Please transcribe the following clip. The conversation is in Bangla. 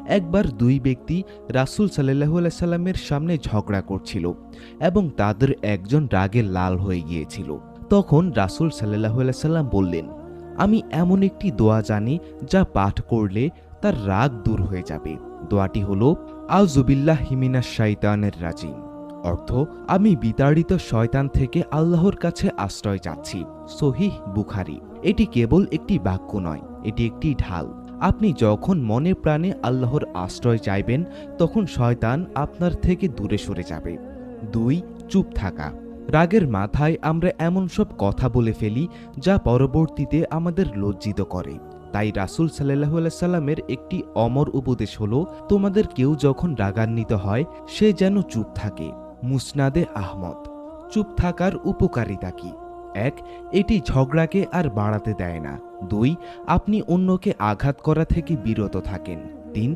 একবার দুই ব্যক্তি রাসূল সাল্লাল্লাহু আলাইহি সাল্লামের সামনে ঝগড়া করছিল এবং তাদের একজন রাগে লাল হয়ে গিয়েছিল। তখন রাসূল সাল্লাল্লাহু আলাইহি সাল্লাম বললেন, আমি এমন একটি দোয়া জানি যা পাঠ করলে তার রাগ দূর হয়ে যাবে। দোয়াটি হলো আউযুবিল্লাহি মিনাশ শাইতানির রাজিম, অর্থ আমি বিতাড়িত শয়তান থেকে আল্লাহর কাছে আশ্রয় চাচ্ছি। সহিহ বুখারী। এটি কেবল একটি বাক্য নয়, এটি একটি ঢাল। আপনি যখন মনে প্রাণে আল্লাহর আশ্রয় চাইবেন তখন শয়তান আপনার থেকে দূরে সরে যাবে। 2. চুপ থাকা। রাগের মাথায় আমরা এমন সব কথা বলে ফেলি যা পরবর্তীতে আমাদের লজ্জিত করে। তাই রাসূল সাল্লাল্লাহু আলাইহি সাল্লামের একটি অমর উপদেশ হলো, তোমাদের কেউ যখন রাগান্বিত হয় সে যেন চুপ থাকে। মুসনাদে আহমদ। চুপ থাকার উপকারিতা কি? 1. এটি ঝগড়াকে আর বাড়াতে দেয় না। 2. আপনি অন্যকে আঘাত করা থেকে বিরত থাকেন।